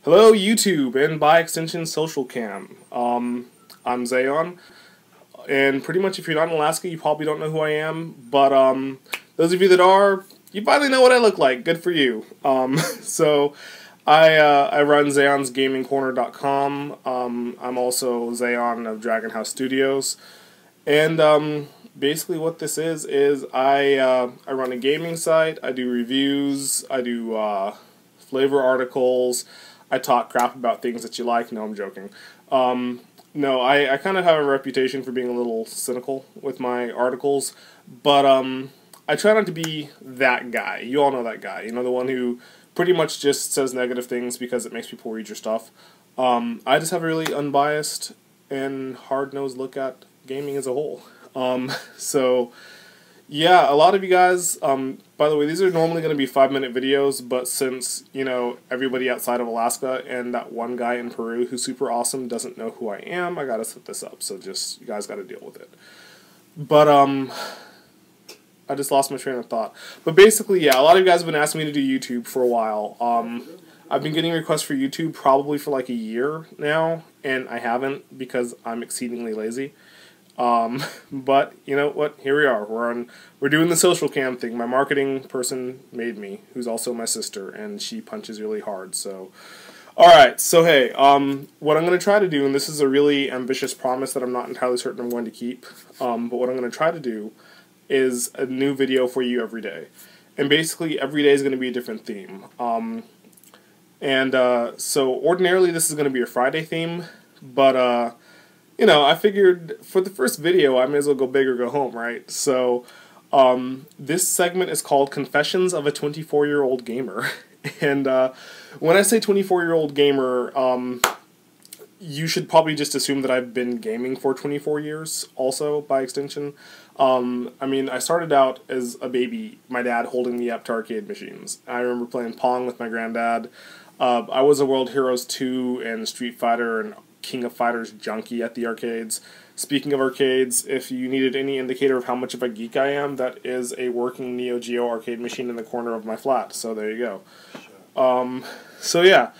Hello YouTube, and by extension Social Cam. I'm Xeawn, and pretty much if you're not in Alaska, you probably don't know who I am, but those of you that are, you finally know what I look like. Good for you. So I run Xeawn'sGamingCorner.com. I'm also Xeawn of Dragon House Studios, and basically what this is I run a gaming site. I do reviews. I do flavor articles. I talk crap about things that you like. No, I'm joking. No, I kind of have a reputation for being a little cynical with my articles, but I try not to be that guy. You all know that guy. You know, the one who pretty much just says negative things because it makes people read your stuff. I just have a really unbiased and hard-nosed look at gaming as a whole. So yeah, a lot of you guys, by the way, these are normally going to be 5-minute videos, but since, you know, everybody outside of Alaska and that one guy in Peru who's super awesome doesn't know who I am, I gotta set this up, so just, you guys gotta deal with it. But, I just lost my train of thought. But basically, yeah, a lot of you guys have been asking me to do YouTube for a while. I've been getting requests for YouTube probably for like a year now, and I haven't because I'm exceedingly lazy. But you know what? Here we are. We're doing the social cam thing. My marketing person made me, who's also my sister, and she punches really hard. So, all right. So hey, what I'm going to try to do, and this is a really ambitious promise that I'm not entirely certain I'm going to keep. But what I'm going to try to do is a new video for you every day, and basically every day is going to be a different theme. So ordinarily this is going to be a Friday theme, but you know, I figured for the first video, I may as well go big or go home, right? So, this segment is called Confessions of a 24-Year-Old Gamer. And when I say 24-year-old gamer, you should probably just assume that I've been gaming for 24 years, also, by extension. I mean, I started out as a baby, my dad holding me up to arcade machines. I remember playing Pong with my granddad. I was a World Heroes 2 and Street Fighter and King of Fighters junkie at the arcades. Speaking of arcades, if you needed any indicator of how much of a geek I am, that is a working Neo Geo arcade machine in the corner of my flat, so there you go. So yeah,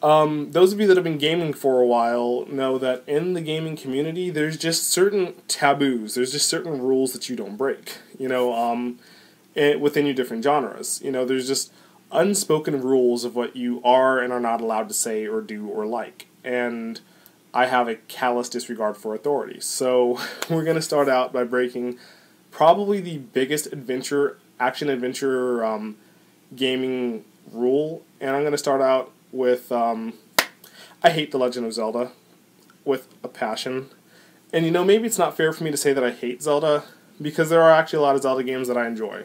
those of you that have been gaming for a while know that in the gaming community, there's just certain taboos, there's just certain rules that you don't break, you know, within your different genres. You know, there's just unspoken rules of what you are and are not allowed to say or do or like. And I have a callous disregard for authority. So we're going to start out by breaking probably the biggest action-adventure gaming rule. And I'm going to start out with I hate The Legend of Zelda with a passion. And you know, maybe it's not fair for me to say that I hate Zelda, because there are actually a lot of Zelda games that I enjoy.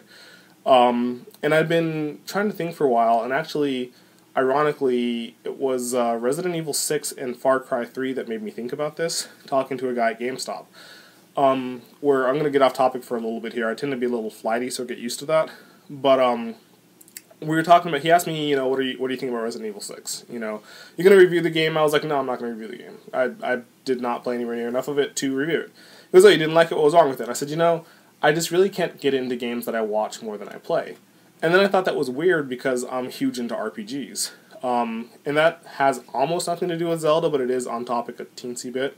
And I've been trying to think for a while, and actually, ironically, it was Resident Evil 6 and Far Cry 3 that made me think about this, talking to a guy at GameStop. Where I'm going to get off topic for a little bit here. I tend to be a little flighty, so get used to that. But we were talking about, he asked me, you know, what do you think about Resident Evil 6? You know, you're going to review the game? I was like, no, I'm not going to review the game. I did not play anywhere near enough of it to review it. He was like, you didn't like it? What was wrong with it? I said, you know, I just really can't get into games that I watch more than I play. And then I thought that was weird because I'm huge into RPGs. And that has almost nothing to do with Zelda, but it is on topic a teensy bit.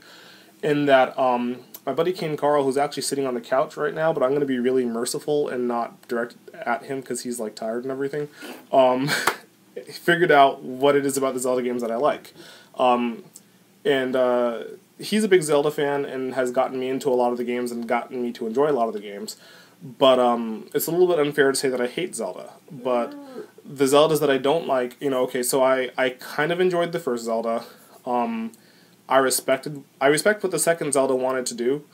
In that, my buddy King Carl, who's actually sitting on the couch right now, but I'm going to be really merciful and not direct at him because he's, like, tired and everything, figured out what it is about the Zelda games that I like. He's a big Zelda fan and has gotten me into a lot of the games and gotten me to enjoy a lot of the games. But it's a little bit unfair to say that I hate Zelda. But the Zeldas that I don't like, you know, okay, so I kind of enjoyed the first Zelda. I respect what the second Zelda wanted to do.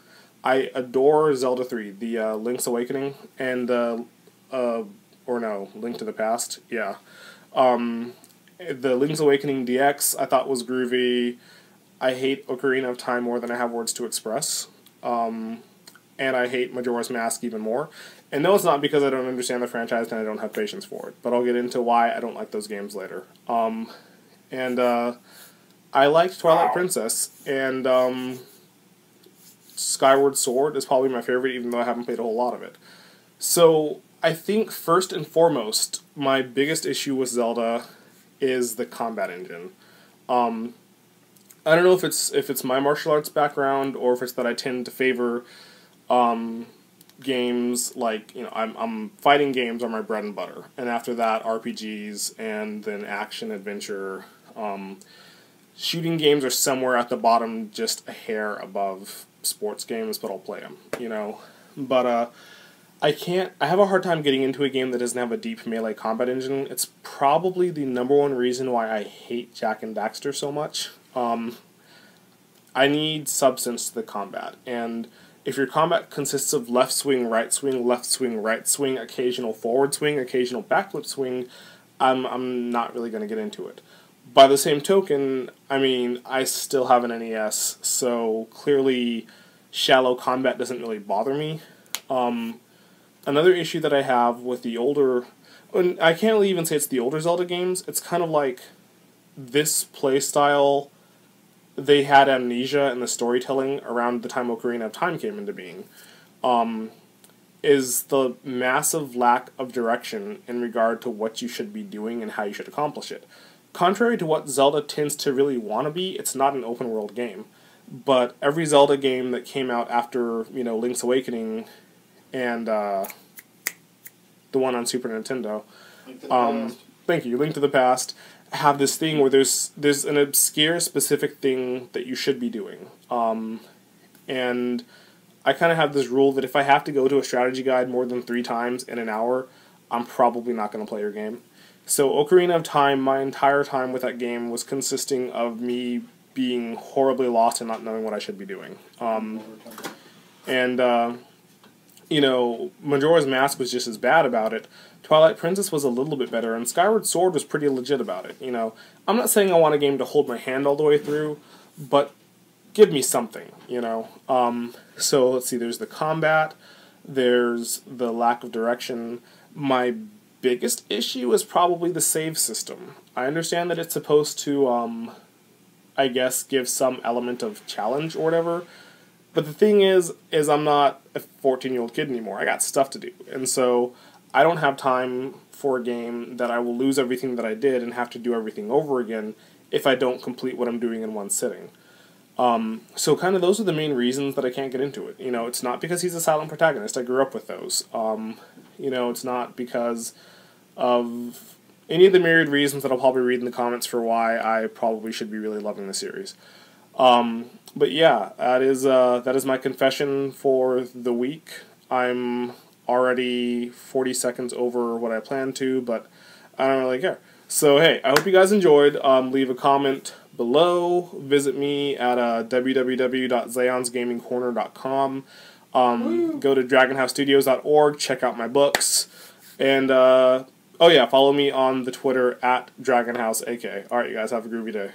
I adore Zelda 3, the Link's Awakening, and Link to the Past, yeah. The Link's Awakening DX I thought was groovy. I hate Ocarina of Time more than I have words to express. And I hate Majora's Mask even more. And no, it's not because I don't understand the franchise and I don't have patience for it. But I'll get into why I don't like those games later. I liked Twilight Princess, and Skyward Sword is probably my favorite, even though I haven't played a whole lot of it. So I think first and foremost, my biggest issue with Zelda is the combat engine. I don't know if it's my martial arts background or if it's that I tend to favor games like, I'm fighting games are my bread and butter, and after that RPGs, and then action adventure. Shooting games are somewhere at the bottom, just a hair above sports games, but I'll play them, But I have a hard time getting into a game that doesn't have a deep melee combat engine. It's probably the number one reason why I hate Jak and Daxter so much. I need substance to the combat, and if your combat consists of left swing, right swing, left swing, right swing, occasional forward swing, occasional backflip swing, I'm not really going to get into it. By the same token, I still have an NES, so clearly shallow combat doesn't really bother me. Another issue that I have with the older... And I can't really even say it's the older Zelda games. It's kind of like this playstyle, they had amnesia in the storytelling around the time Ocarina of Time came into being. Is the massive lack of direction in regard to what you should be doing and how you should accomplish it. Contrary to what Zelda tends to really want to be, it's not an open-world game. But every Zelda game that came out after, Link's Awakening and the one on Super Nintendo, thank you, Link to the Past, have this thing where there's an obscure specific thing that you should be doing. And I kind of have this rule that if I have to go to a strategy guide more than 3 times in an hour, I'm probably not going to play your game. So Ocarina of Time, my entire time with that game was consisting of me being horribly lost and not knowing what I should be doing. Majora's Mask was just as bad about it. Twilight Princess was a little bit better, and Skyward Sword was pretty legit about it. I'm not saying I want a game to hold my hand all the way through, but give me something, So let's see, there's the combat, there's the lack of direction. My biggest issue is probably the save system. I understand that it's supposed to, give some element of challenge or whatever, but the thing is I'm not a 14-year-old kid anymore. I got stuff to do, and so I don't have time for a game that I will lose everything that I did and have to do everything over again if I don't complete what I'm doing in one sitting. So kind of those are the main reasons that I can't get into it. It's not because he's a silent protagonist. I grew up with those. It's not because of any of the myriad reasons that I'll probably read in the comments for why I probably should be really loving the series. But yeah, that is my confession for the week. I'm already 40 seconds over what I planned to, but I don't really care. So hey, I hope you guys enjoyed. Leave a comment below. Visit me at www.xeawnsgamingcorner.com. Go to dragonhousestudios.org. Check out my books. And, follow me on the Twitter at DragonhouseAK. Alright, you guys, have a groovy day.